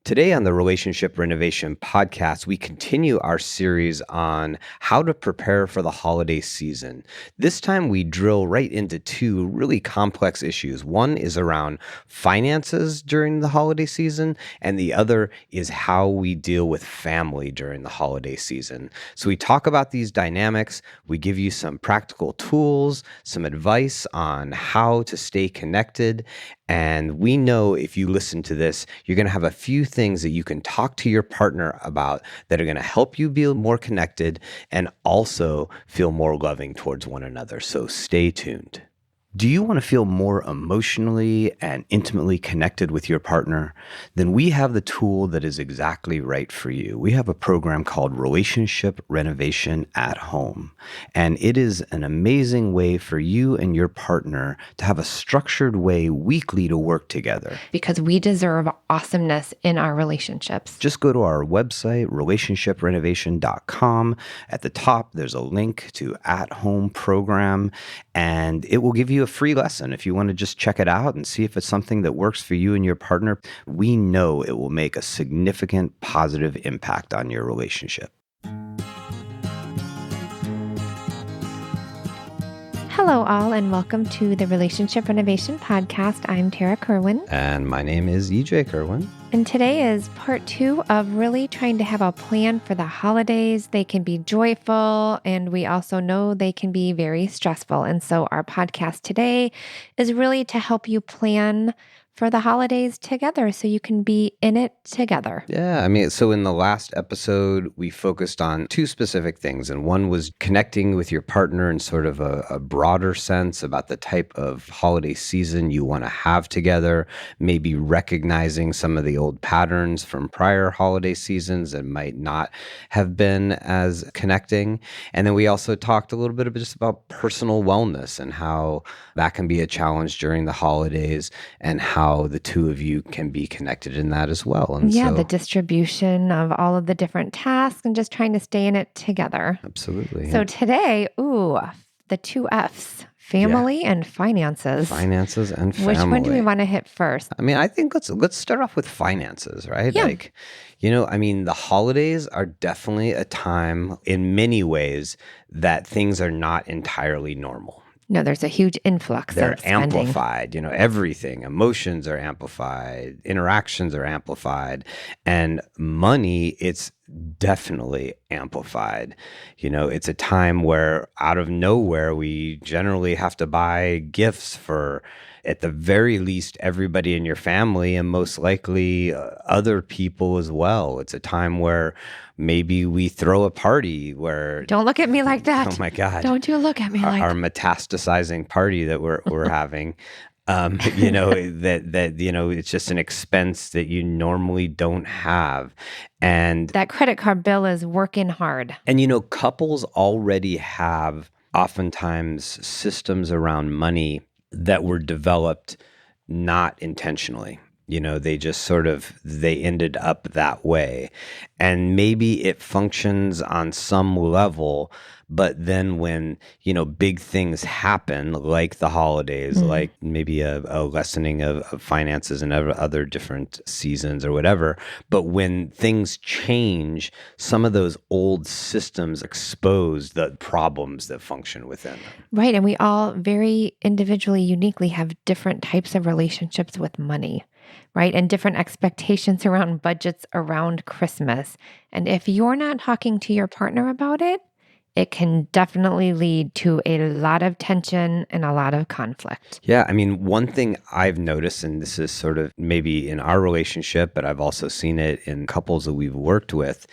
Today on the Relationship Renovation podcast, we continue our series on how to prepare for the holiday season. This time we drill right into two really complex issues. One is around finances during the holiday season, and the other is how we deal with family during the holiday season. So we talk about these dynamics, we give you some practical tools, some advice on how to stay connected, and we know if you listen to this, you're going to have a few things that you can talk to your partner about that are going to help you be more connected and also feel more loving towards one another. So stay tuned. Do you want to feel more emotionally and intimately connected with your partner? Then we have the tool that is exactly right for you. We have a program called Relationship Renovation at Home, and it is an amazing way for you and your partner to have a structured way weekly to work together. Because we deserve awesomeness in our relationships. Just go to our website, relationshiprenovation.com. At the top, there's a link to At Home program, and it will give you a free lesson if you want to just check it out and see if it's something that works for you and your partner. We know it will make a significant positive impact on your relationship. Hello, all, and welcome to the Relationship Renovation Podcast. I'm Tarah Kerwin. And my name is EJ Kerwin. And today is part 2 of really trying to have a plan for the holidays. They can be joyful, and we also know they can be very stressful. And so our podcast today is really to help you plan for the holidays together so you can be in it together. Yeah, so in the last episode, we focused on two specific things. And one was connecting with your partner in sort of a broader sense about the type of holiday season you want to have together, maybe recognizing some of the old patterns from prior holiday seasons that might not have been as connecting. And then we also talked a little bit just about personal wellness and how that can be a challenge during the holidays and how the two of you can be connected in that as well. And the distribution of all of the different tasks and just trying to stay in it together. Absolutely. So today, the 2 F's, family and finances. Finances and family. Which one do we want to hit first? I think let's start off with finances, right? Yeah. The holidays are definitely a time in many ways that things are not entirely normal. No, there's a huge influx They're of spending. amplified, everything. Emotions are amplified, interactions are amplified, and money, it's definitely amplified. It's a time where out of nowhere, we generally have to buy gifts for, at the very least, everybody in your family and most likely other people as well. It's a time where maybe we throw a party where... Don't look at me like that. Oh my God. Don't you look at me like that. Our metastasizing party that we're having. It's just an expense that you normally don't have. And that credit card bill is working hard. And, couples already have oftentimes systems around money that were developed not intentionally. They just they ended up that way. And maybe it functions on some level, but then when, big things happen, like the holidays, like maybe a lessening of finances and other different seasons or whatever, but when things change, some of those old systems expose the problems that function within them. Right. And we all very individually, uniquely have different types of relationships with money. Right? And different expectations around budgets around Christmas. And if you're not talking to your partner about it, it can definitely lead to a lot of tension and a lot of conflict. Yeah. One thing I've noticed, and this is sort of maybe in our relationship, but I've also seen it in couples that we've worked with,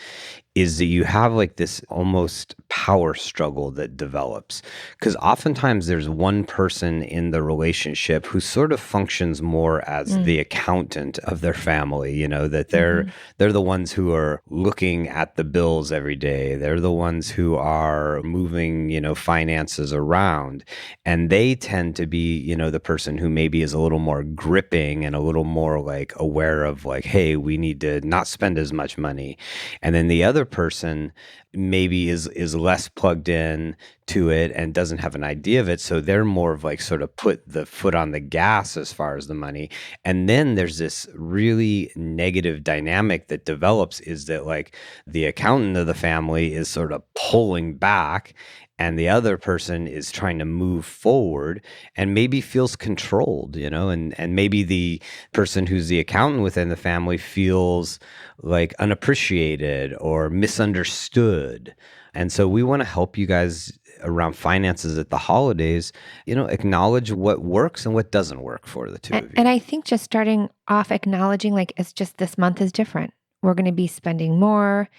is that you have like this almost power struggle that develops. Because oftentimes there's one person in the relationship who sort of functions more as the accountant of their family, that they're the ones who are looking at the bills every day. They're the ones who are moving, finances around. And they tend to be, the person who maybe is a little more gripping and a little more like aware of like, hey, we need to not spend as much money. And then the other other person maybe is less plugged in to it and doesn't have an idea of it. So they're more of like sort of put the foot on the gas as far as the money. And then there's this really negative dynamic that develops, is that like the accountant of the family is sort of pulling back and the other person is trying to move forward and maybe feels controlled, and maybe the person who's the accountant within the family feels like unappreciated or misunderstood. And so we want to help you guys around finances at the holidays, acknowledge what works and what doesn't work for the two of And you. I think just starting off acknowledging, like, it's just this month is different. We're going to be spending more,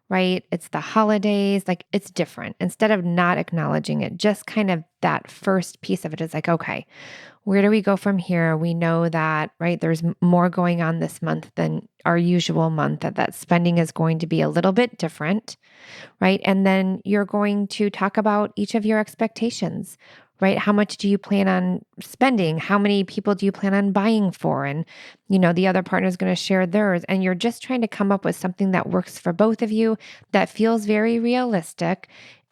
right? It's the holidays, like, it's different. Instead of not acknowledging it, just kind of that first piece of it is like, okay, where do we go from here? We know that, right, there's more going on this month than our usual month, that spending is going to be a little bit different, right? And then you're going to talk about each of your expectations, right? How much do you plan on spending? How many people do you plan on buying for? And, the other partner is going to share theirs. And you're just trying to come up with something that works for both of you, that feels very realistic.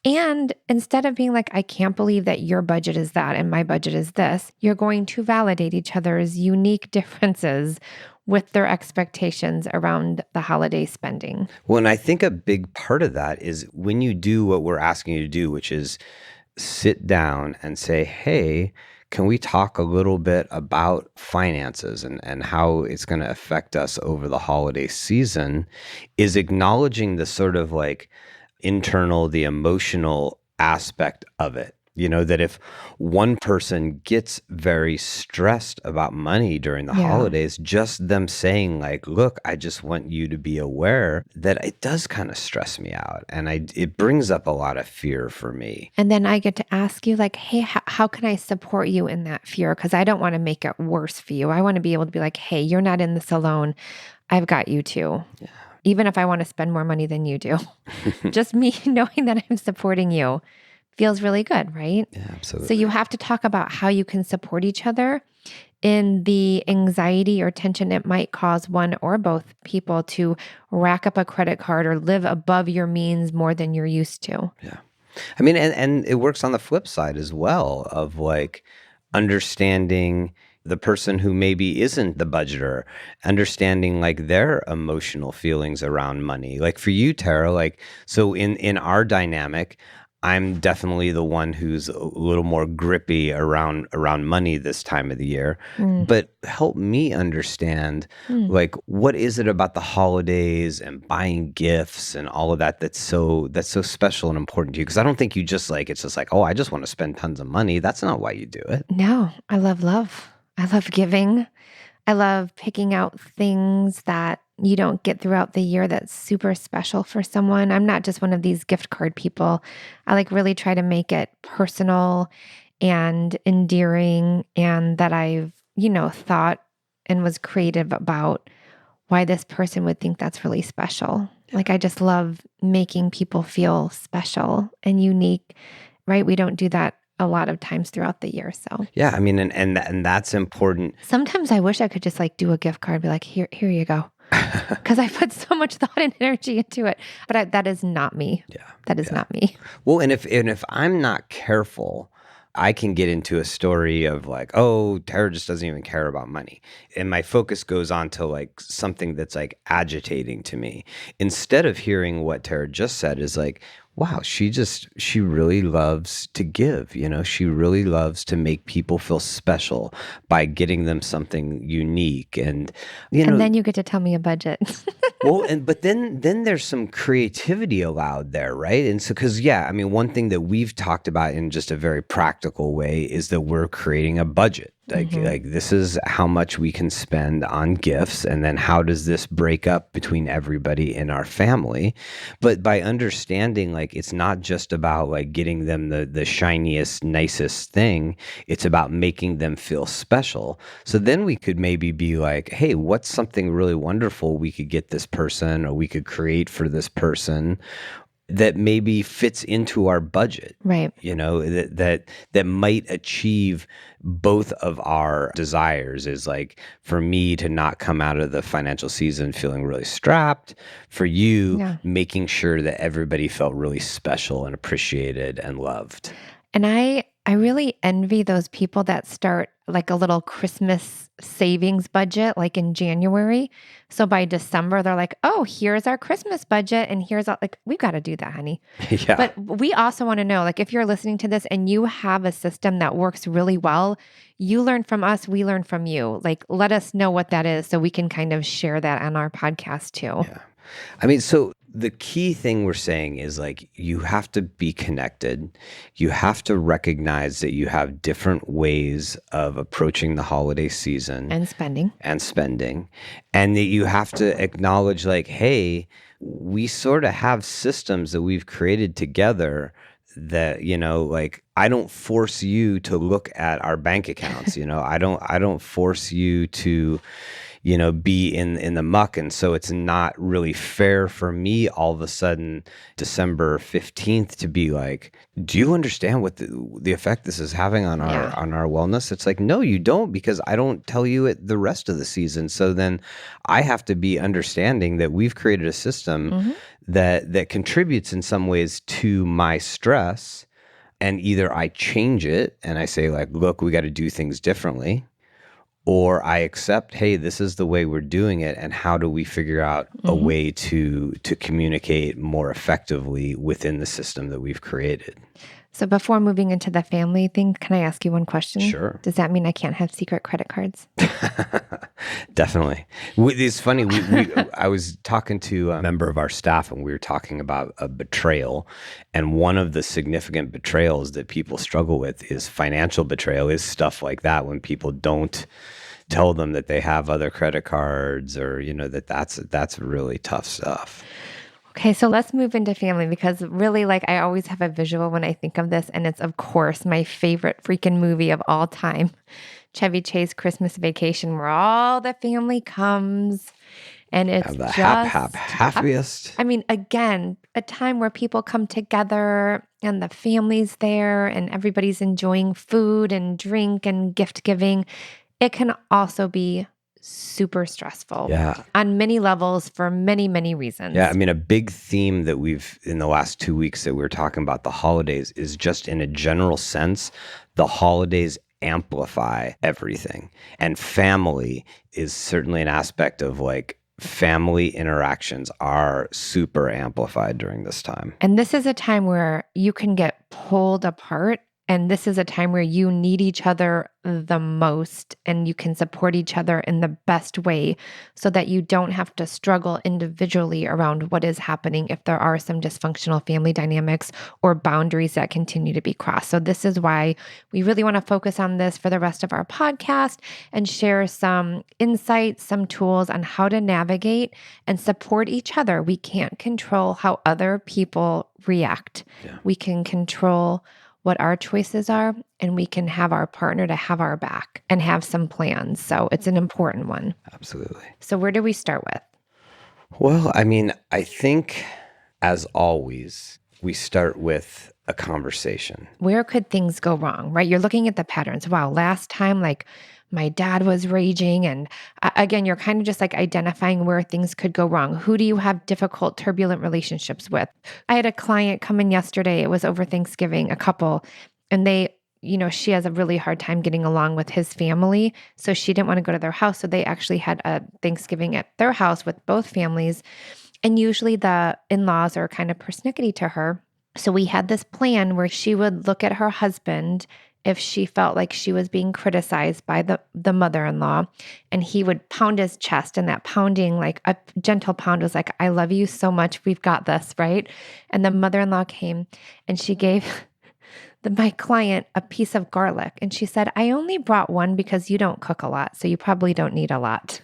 And instead of being like, I can't believe that your budget is that and my budget is this, you're going to validate each other's unique differences with their expectations around the holiday spending. Well, and I think a big part of that is when you do what we're asking you to do, which is sit down and say, hey, can we talk a little bit about finances and how it's going to affect us over the holiday season, is acknowledging the sort of like the emotional aspect of it. That if one person gets very stressed about money during the Yeah. holidays, just them saying like, look, I just want you to be aware that it does kind of stress me out. And it brings up a lot of fear for me. And then I get to ask you, like, hey, how can I support you in that fear? Because I don't want to make it worse for you. I want to be able to be like, hey, you're not in this alone. I've got you too. Yeah. Even if I want to spend more money than you do, just me knowing that I'm supporting you feels really good, right? Yeah, So absolutely. you have to talk about how you can support each other in the anxiety or tension it might cause one or both people to rack up a credit card or live above your means more than you're used to. Yeah. I mean, and it works on the flip side as well, of like understanding the person who maybe isn't the budgeter, understanding like their emotional feelings around money. Like for you, Tara, like, so in our dynamic, I'm definitely the one who's a little more grippy around money this time of the year. Mm, But help me understand, mm. like, what is it about the holidays and buying gifts and all of that that's so special and important to you? Because I don't think you just like, it's just like, oh, I just want to spend tons of money. That's not why you do it. No, I love love. I love giving. I love picking out things that you don't get throughout the year that's super special for someone. I'm not just one of these gift card people. I like really try to make it personal and endearing, and that I've, thought and was creative about why this person would think that's really special. Like, I just love making people feel special and unique, right? We don't do that a lot of times throughout the year. So Yeah, I mean, and that's important. sometimes I wish I could just like do a gift card, be like, here you go. Because I put so much thought and energy into it. But that is not me. Yeah. That is Yeah. not me. Well, and if I'm not careful, I can get into a story of like, oh, Tara just doesn't even care about money. And my focus goes on to like something that's like agitating to me. Instead of hearing what Tara just said is like, wow, she really loves to give, she really loves to make people feel special by getting them something unique. And, And then you get to tell me a budget. well, but then there's some creativity allowed there, right? And so, because yeah, I mean, one thing that we've talked about in just a very practical way is that we're creating a budget. Like this is how much we can spend on gifts, and then how does this break up between everybody in our family? But by understanding, like, it's not just about like getting them the shiniest, nicest thing. It's about making them feel special. So then we could maybe be like, hey, what's something really wonderful we could get this person, or we could create for this person? that maybe fits into our budget, Right. that might achieve both of our desires, is like for me to not come out of the financial season feeling really strapped, for you Yeah. making sure that everybody felt really special and appreciated and loved. And I really envy those people that start like a little Christmas savings budget like in January. So by December they're like, "Oh, here's our Christmas budget and here's all like we've got to do that, honey." Yeah. But we also want to know like if you're listening to this and you have a system that works really well, you learn from us, we learn from you. Like let us know what that is so we can kind of share that on our podcast too. Yeah. I mean, so the key thing we're saying is like you have to be connected. You have to recognize that you have different ways of approaching the holiday season And spending. and spending, and that you have to acknowledge like, hey, we sort of have systems that we've created together that, like I don't force you to look at our bank accounts, I don't force you to be in the muck. And so it's not really fair for me all of a sudden, December 15th, to be like, do you understand what the effect this is having on Yeah. our wellness? It's like, no, you don't, because I don't tell you it the rest of the season. So then I have to be understanding that we've created a system Mhm. that contributes in some ways to my stress. And either I change it and I say like, look, we got to do things differently, or I accept, hey, this is the way we're doing it, and how do we figure out a Mhm. way to communicate more effectively within the system that we've created? So before moving into the family thing, can I ask you one question? Sure. Does that mean I can't have secret credit cards? Definitely. It's funny. I was talking to a member of our staff, and we were talking about a betrayal. And one of the significant betrayals that people struggle with is financial betrayal, is stuff like that, when people don't tell them that they have other credit cards, or that's really tough stuff. Okay, so let's move into family because really, like, I always have a visual when I think of this, and it's, of course, my favorite freaking movie of all time, Chevy Chase Christmas Vacation, where all the family comes, and it's Have the just, happiest. I mean, again, a time where people come together and the family's there and everybody's enjoying food and drink and gift giving. It can also be super stressful Yeah. on many levels for many, many reasons. Yeah. I mean, a big theme that we've, in the last 2 weeks that we were talking about the holidays, is just in a general sense, the holidays amplify everything. And family is certainly an aspect of like family interactions are super amplified during this time. And this is a time where you can get pulled apart. And this is a time where you need each other the most and you can support each other in the best way so that you don't have to struggle individually around what is happening if there are some dysfunctional family dynamics or boundaries that continue to be crossed. So this is why we really want to focus on this for the rest of our podcast and share some insights, some tools on how to navigate and support each other. We can't control how other people react. Yeah. We can control what our choices are, and we can have our partner to have our back and have some plans. So it's an important one. Absolutely. So where do we start with? Well, I mean, I think as always, we start with a conversation. Where could things go wrong, right? You're looking at the patterns. Wow, last time, like my dad was raging. And again, you're kind of just like identifying where things could go wrong. Who do you have difficult, turbulent relationships with? I had a client come in yesterday. It was over Thanksgiving, a couple, and they, she has a really hard time getting along with his family. So she didn't want to go to their house. So they actually had a Thanksgiving at their house with both families. And usually the in-laws are kind of persnickety to her. So we had this plan where she would look at her husband if she felt like she was being criticized by the mother-in-law, and he would pound his chest, and that pounding, like a gentle pound, was like, I love you so much. We've got this, right? And the mother-in-law came and she gave my client a piece of garlic. And she said, I only brought one because you don't cook a lot, so you probably don't need a lot.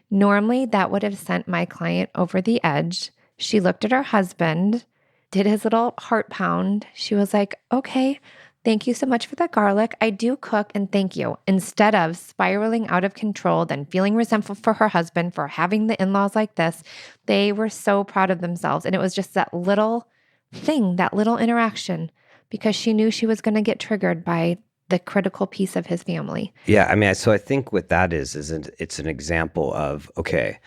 Normally, that would have sent my client over the edge. She looked at her husband, did his little heart pound. She was like, okay, thank you so much for the garlic. I do cook and thank you. Instead of spiraling out of control, then feeling resentful for her husband for having the in-laws like this, they were so proud of themselves. And it was just that little thing, that little interaction, because she knew she was going to get triggered by the critical piece of his family. Yeah, I mean, so I think what that it's an example of, okay,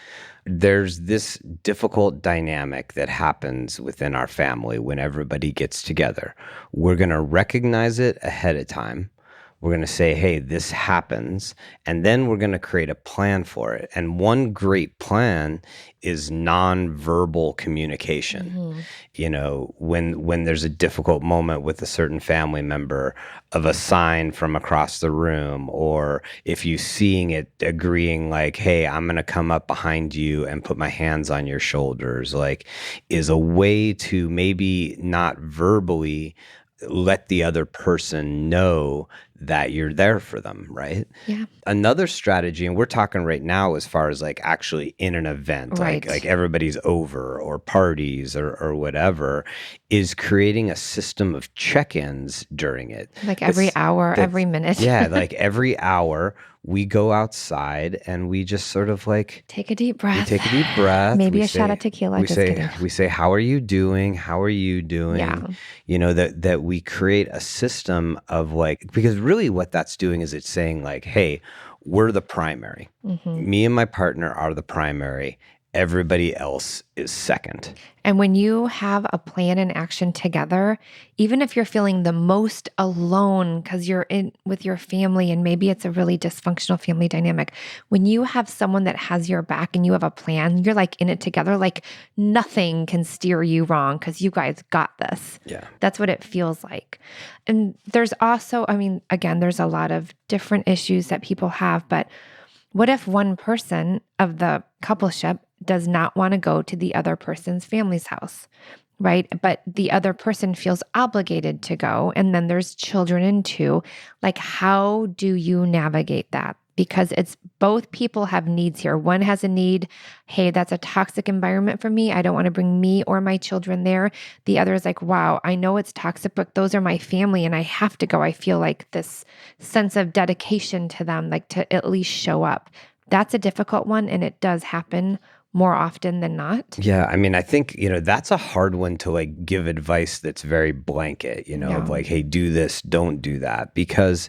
there's this difficult dynamic that happens within our family when everybody gets together. We're going to recognize it ahead of time. We're going to say, hey, this happens. And then we're going to create a plan for it. And one great plan is nonverbal communication. Mm-hmm. You know, when there's a difficult moment with a certain family member, of a sign from across the room, or if you seeing it, agreeing like, hey, I'm going to come up behind you and put my hands on your shoulders, like, is a way to maybe not verbally let the other person know that you're there for them, right? Yeah. Another strategy, and we're talking right now as far as like actually in an event, Right. like everybody's over or parties or whatever, is creating a system of check-ins during it. Like every hour, every minute. Yeah, like every hour we go outside and we just sort of like Take a deep breath. we take a deep breath. Maybe We a shot say, of tequila. we Just say, kidding. we say, how are you doing? How are you doing? Yeah. You know, that we create a system of like, because really what that's doing is it's saying like, hey, we're the primary. Mm-hmm. Me and my partner are the primary. Everybody else is second. And when you have a plan and action together, even if you're feeling the most alone because you're in with your family and maybe it's a really dysfunctional family dynamic, when you have someone that has your back and you have a plan, you're like in it together, like nothing can steer you wrong because you guys got this. Yeah. That's what it feels like. And there's also, I mean, again, there's a lot of different issues that people have, but what if one person of the coupleship does not want to go to the other person's family's house, right? But the other person feels obligated to go. And then there's children in too. Like, how do you navigate that? Because it's both people have needs here. One has a need, hey, that's a toxic environment for me. I don't want to bring me or my children there. The other is like, wow, I know it's toxic, but those are my family and I have to go. I feel like this sense of dedication to them, like to at least show up. That's a difficult one. And it does happen more often than not. Yeah, I mean, I think, you know, that's a hard one to like give advice that's very blanket, you know, of like, hey, do this, don't do that, because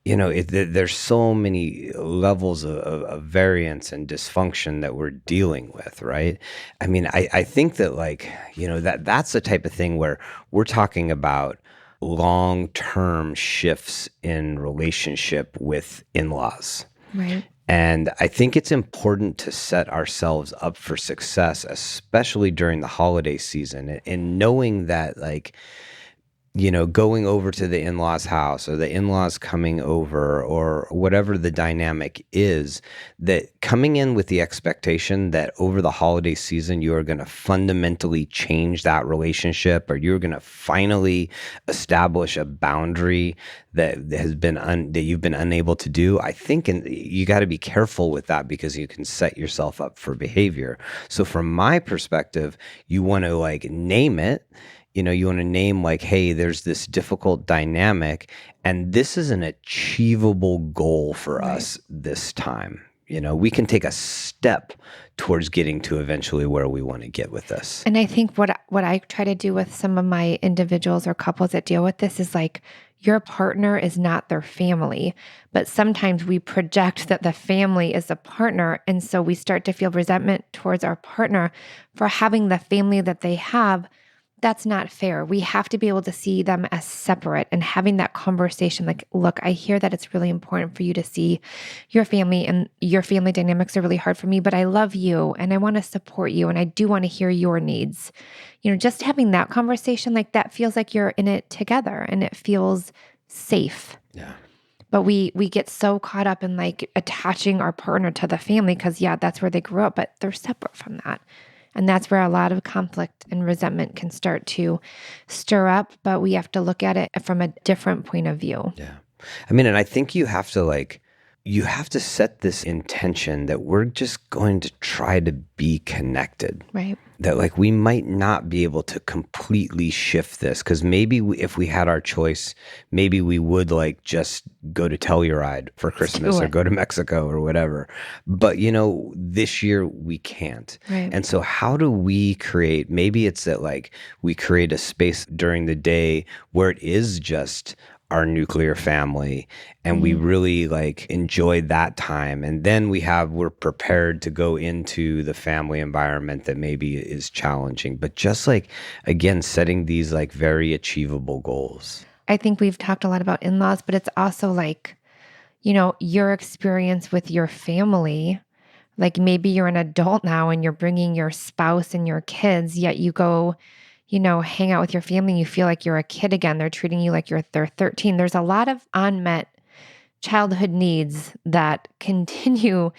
you know, there's so many levels of variance and dysfunction that we're dealing with, right? I mean, I think that like, you know, that's the type of thing where we're talking about long-term shifts in relationship with in-laws. Right. And I think it's important to set ourselves up for success, especially during the holiday season, and knowing that like, you know, going over to the in-laws house or the in-laws coming over or whatever the dynamic is, that coming in with the expectation that over the holiday season, you are going to fundamentally change that relationship, or you're going to finally establish a boundary that has been that you've been unable to do. I think you got to be careful with that because you can set yourself up for behavior. So from my perspective, you want to like name it. You know, you want to name like, hey, there's this difficult dynamic, and this is an achievable goal for us this time. You know, we can take a step towards getting to eventually where we want to get with this. And I think what I try to do with some of my individuals or couples that deal with this is like, your partner is not their family, but sometimes we project that the family is the partner. And so we start to feel resentment towards our partner for having the family that they have. That's not fair. We have to be able to see them as separate and having that conversation like, look, I hear that it's really important for you to see your family and your family dynamics are really hard for me, but I love you and I want to support you and I do want to hear your needs. You know, just having that conversation like that feels like you're in it together and it feels safe. Yeah. But we get so caught up in like attaching our partner to the family because that's where they grew up, but they're separate from that. And that's where a lot of conflict and resentment can start to stir up, but we have to look at it from a different point of view. Yeah. I mean, and I think you have to like, you have to set this intention that we're just going to try to be connected. Right. That like we might not be able to completely shift this, because maybe if we had our choice, maybe we would like just go to Telluride for Let's do Christmas or it. go to Mexico or whatever. But this year we can't. Right. And so how do we create, maybe it's that like we create a space during the day where it is just our nuclear family and we really like enjoy that time, and then we're prepared to go into the family environment that maybe is challenging, but just like again setting these like very achievable goals. I think we've talked a lot about in-laws, but it's also like, your experience with your family. Like maybe you're an adult now and you're bringing your spouse and your kids, yet you go, hang out with your family and you feel like you're a kid again. They're treating you like they're 13. There's a lot of unmet childhood needs that continue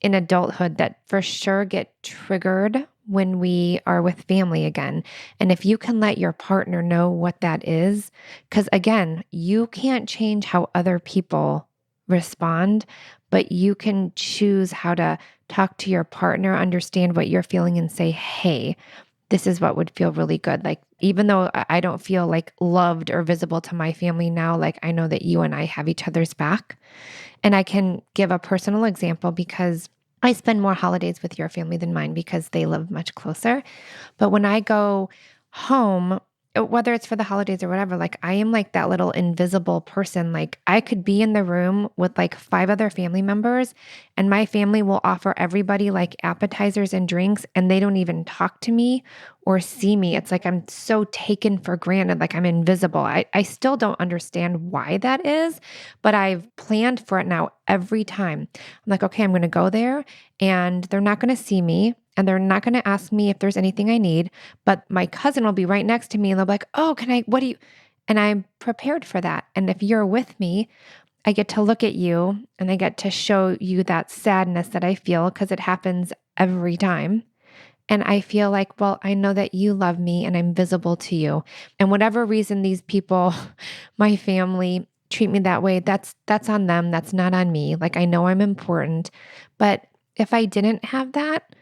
in adulthood that for sure get triggered when we are with family again. And if you can let your partner know what that is, because again, you can't change how other people respond, but you can choose how to talk to your partner, understand what you're feeling, and say, hey, this is what would feel really good. Like, even though I don't feel like loved or visible to my family now, like I know that you and I have each other's back. And I can give a personal example because I spend more holidays with your family than mine because they live much closer. But when I go home, whether it's for the holidays or whatever, like I am like that little invisible person. Like I could be in the room with like 5 other family members and my family will offer everybody like appetizers and drinks and they don't even talk to me or see me. It's like I'm so taken for granted, like I'm invisible. I still don't understand why that is, but I've planned for it now every time. I'm like, okay, I'm going to go there and they're not going to see me. And they're not going to ask me if there's anything I need, but my cousin will be right next to me and they'll be like, oh, and I'm prepared for that. And if you're with me, I get to look at you and I get to show you that sadness that I feel because it happens every time. And I feel like, well, I know that you love me and I'm visible to you. And whatever reason these people, my family, treat me that way, that's on them. That's not on me. Like I know I'm important. But if I didn't have that,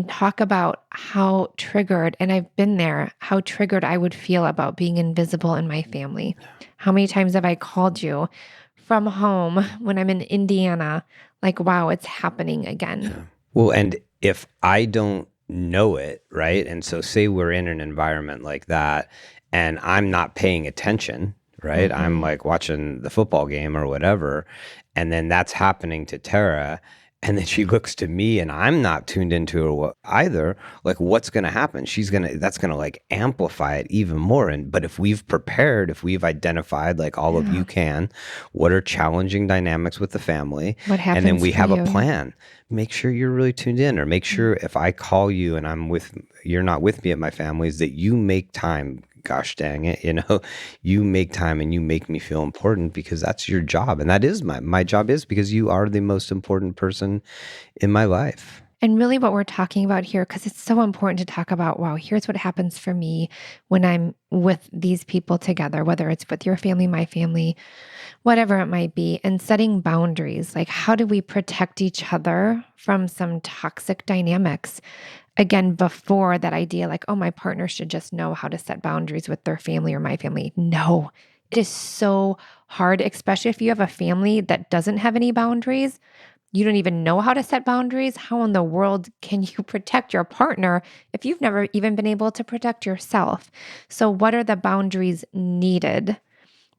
talk about how triggered, and I've been there, how triggered I would feel about being invisible in my family. How many times have I called you from home when I'm in Indiana? Like, wow, it's happening again. Yeah. Well, and if I don't know it, right? And so say we're in an environment like that and I'm not paying attention, right? I'm like watching the football game or whatever. And then that's happening to Tara. And then she looks to me and I'm not tuned into her either. Like what's going to happen? That's going to like amplify it even more. But if we've prepared, if we've identified like all of you can, what are challenging dynamics with the family? What happens? And then we for have you? a plan. Make sure you're really tuned in, or make sure if I call you and you're not with me at my family's, that you make time. Gosh dang it, you make time and you make me feel important because that's your job. And that is my job, is because you are the most important person in my life. And really what we're talking about here, because it's so important to talk about, wow, here's what happens for me when I'm with these people together, whether it's with your family, my family, whatever it might be, and setting boundaries. Like, how do we protect each other from some toxic dynamics? Again, before that idea, like, oh, my partner should just know how to set boundaries with their family or my family. No, it is so hard, especially if you have a family that doesn't have any boundaries. You don't even know how to set boundaries. How in the world can you protect your partner if you've never even been able to protect yourself? So, what are the boundaries needed?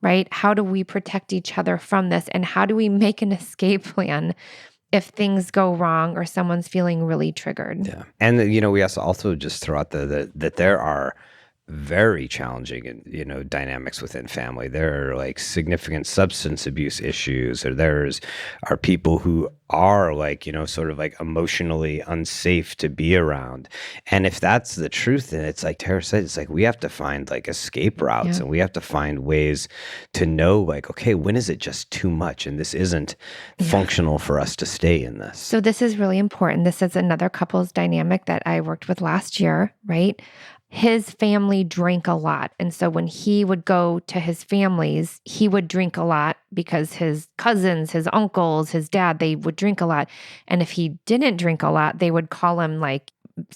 Right? How do we protect each other from this? And how do we make an escape plan if things go wrong or someone's feeling really triggered? Yeah. And, we also just throw out that there are very challenging and dynamics within family. There are like significant substance abuse issues, or there's are people who are like sort of like emotionally unsafe to be around. And if that's the truth, then it's like Tara said, it's like we have to find like escape routes, and we have to find ways to know like, okay, when is it just too much and this isn't functional for us to stay in this. So this is really important. This is another couples dynamic that I worked with last year, right? his family drank a lot. And so when he would go to his family's, he would drink a lot because his cousins, his uncles, his dad, they would drink a lot. And if he didn't drink a lot, they would call him like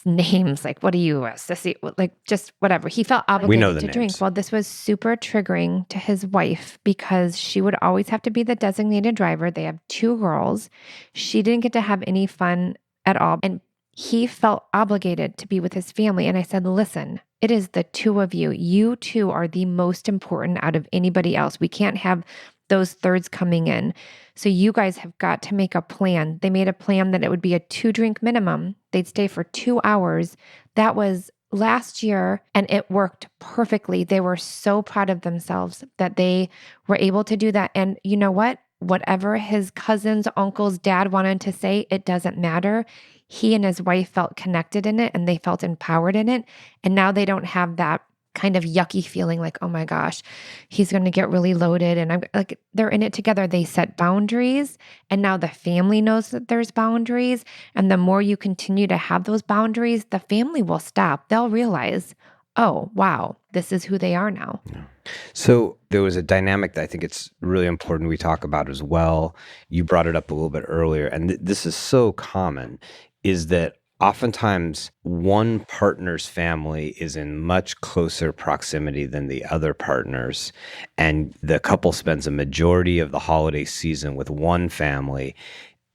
names like, what are you, a sissy? Like just whatever. He felt We know obligated the to drink. names. Well, this was super triggering to his wife because she would always have to be the designated driver. They have 2 girls. She didn't get to have any fun at all. And he felt obligated to be with his family. And I said, listen, it is the 2 of you. You 2 are the most important out of anybody else. We can't have those thirds coming in. So you guys have got to make a plan. They made a plan that it would be a 2-drink minimum. They'd stay for 2 hours. That was last year, and it worked perfectly. They were so proud of themselves that they were able to do that. And you know what? Whatever his cousins, uncles, dad wanted to say, it doesn't matter. He and his wife felt connected in it and they felt empowered in it. And now they don't have that kind of yucky feeling like, oh my gosh, he's going to get really loaded. And I'm like, they're in it together. They set boundaries. And now the family knows that there's boundaries. And the more you continue to have those boundaries, the family will stop. They'll realize, oh, wow, this is who they are now. Yeah. So there was a dynamic that I think it's really important we talk about as well. You brought it up a little bit earlier, and this is so common, is that oftentimes one partner's family is in much closer proximity than the other partners, and the couple spends a majority of the holiday season with one family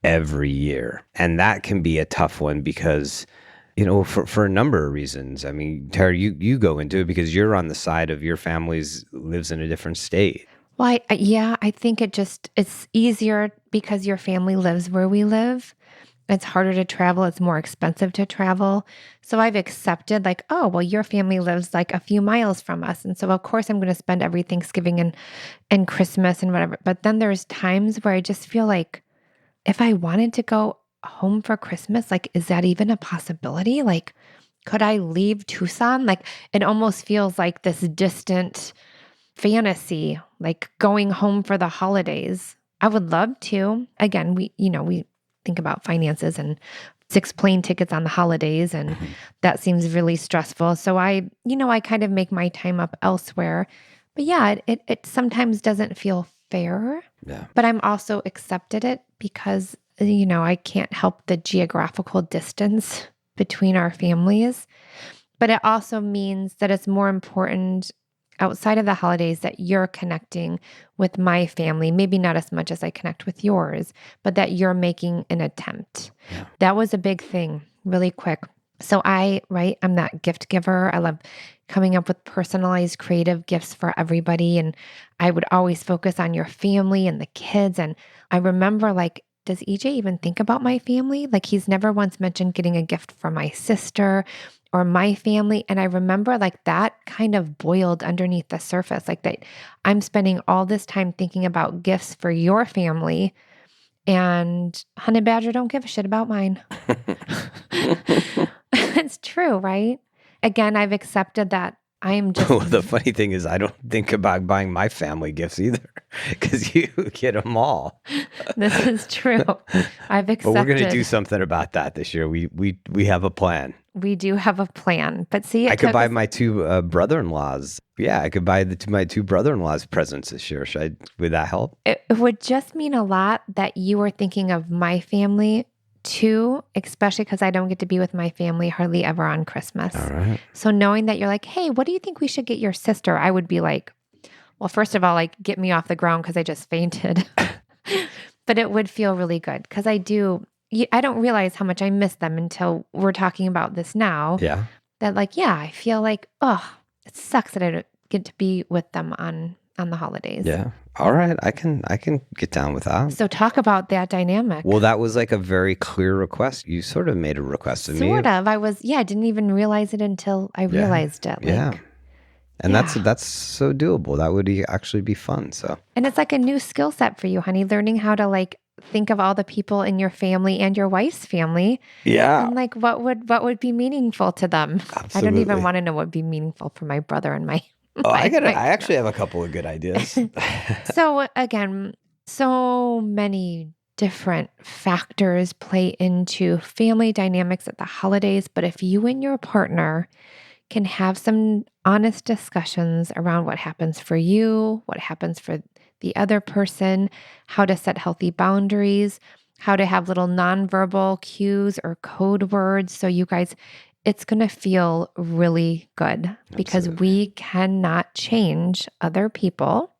every year. And that can be a tough one because for a number of reasons. I mean, Tara, you go into it because you're on the side of your family's lives in a different state. Well, yeah, I think it's easier because your family lives where we live. It's harder to travel. It's more expensive to travel. So I've accepted like, oh, well, your family lives like a few miles from us. And so of course I'm going to spend every Thanksgiving and Christmas and whatever. But then there's times where I just feel like if I wanted to go home for Christmas, like, is that even a possibility? Like, could I leave Tucson? Like, it almost feels like this distant fantasy, like going home for the holidays. I would love to. Again, we think about finances and 6 plane tickets on the holidays, and that seems really stressful. So I kind of make my time up elsewhere. But yeah, it sometimes doesn't feel fair. Yeah. But I'm also accepted it because I can't help the geographical distance between our families. But it also means that it's more important outside of the holidays that you're connecting with my family, maybe not as much as I connect with yours, but that you're making an attempt. Yeah. That was a big thing, really quick. So I'm that gift giver. I love coming up with personalized creative gifts for everybody. And I would always focus on your family and the kids. And I remember like, does EJ even think about my family? Like he's never once mentioned getting a gift for my sister or my family. And I remember like that kind of boiled underneath the surface, like that I'm spending all this time thinking about gifts for your family, and Honey Badger don't give a shit about mine. It's true, right? Again, I've accepted that I am just... Well, the funny thing is I don't think about buying my family gifts either because you get them all. This is true. I've accepted. But we're going to do something about that this year. We have a plan. We do have a plan. But see, I could buy my 2 brother-in-laws. Yeah, I could buy my 2 brother-in-laws presents this year. Would that help? It would just mean a lot that you were thinking of my family too, especially because I don't get to be with my family hardly ever on Christmas. All right. So knowing that you're like, hey, what do you think we should get your sister? I would be like, well, first of all, like get me off the ground because I just fainted. But it would feel really good because I don't realize how much I miss them until we're talking about this now. Yeah. That like, yeah, I feel like, oh, it sucks that I don't get to be with them on the holidays. Yeah. All right. I can get down with that. So talk about that dynamic. Well, that was like a very clear request. You sort of made a request of me. Sort of. I didn't even realize it until I realized it. Like, and that's so doable. That would actually be fun. So. And it's like a new skill set for you, honey, learning how to like think of all the people in your family and your wife's family. Yeah. And like what would be meaningful to them. Absolutely. I don't even want to know what would be meaningful for my brother and my I actually have a couple of good ideas. So again, so many different factors play into family dynamics at the holidays. But if you and your partner can have some honest discussions around what happens for you, what happens for the other person, how to set healthy boundaries, how to have little nonverbal cues or code words. So you guys, it's going to feel really good because Absolutely. we cannot change other people,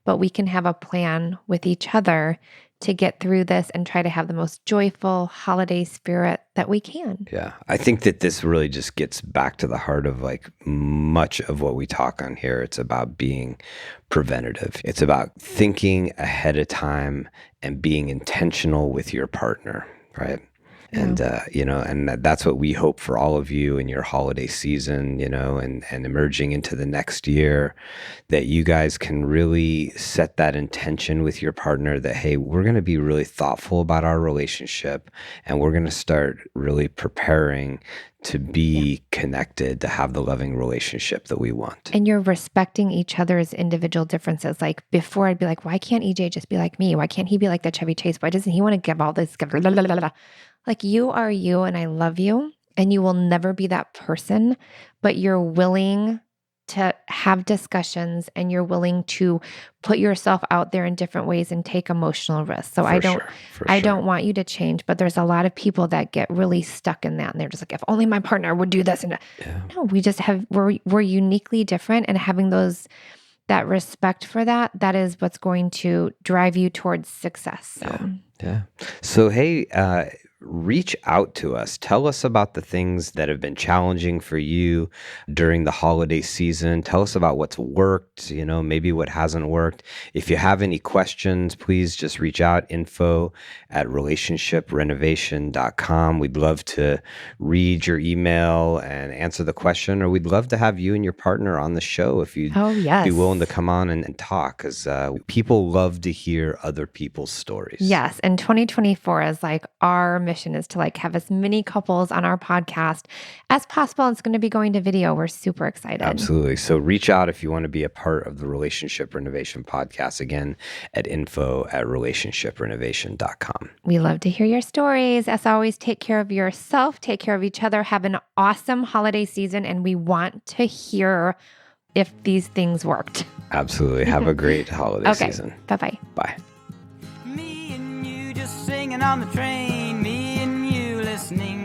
but we can have a plan with each other to get through this and try to have the most joyful holiday spirit that we can. Yeah. I think that this really just gets back to the heart of like much of what we talk on here. It's about being preventative. It's about thinking ahead of time and being intentional with your partner, right? And, and that's what we hope for all of you in your holiday season, and emerging into the next year, that you guys can really set that intention with your partner that, hey, we're going to be really thoughtful about our relationship and we're going to start really preparing to be connected, to have the loving relationship that we want. And you're respecting each other's individual differences. Like before, I'd be like, why can't EJ just be like me? Why can't he be like the Chevy Chase? Why doesn't he want to give all this? Like you are you, and I love you, and you will never be that person, but you're willing to have discussions and you're willing to put yourself out there in different ways and take emotional risks. So For sure. I don't want you to change, but there's a lot of people that get really stuck in that and they're just like, if only my partner would do this. And no, we just we're uniquely different, and having that respect for that is what's going to drive you towards success. So Yeah. So, hey, reach out to us. Tell us about the things that have been challenging for you during the holiday season. Tell us about what's worked, maybe what hasn't worked. If you have any questions, please just reach out, info@relationshiprenovation.com. We'd love to read your email and answer the question, or we'd love to have you and your partner on the show if you'd be willing to come on and talk, because people love to hear other people's stories. Yes. And 2024 is like our mission is to like have as many couples on our podcast as possible. It's going to be going to video. We're super excited. Absolutely. So reach out if you want to be a part of the Relationship Renovation podcast, again, at info@relationshiprenovation.com. We love to hear your stories. As always, take care of yourself, take care of each other, have an awesome holiday season. And we want to hear if these things worked. Absolutely. Have a great holiday season. Bye-bye. Bye. Me and you just singing on the train, me and you listening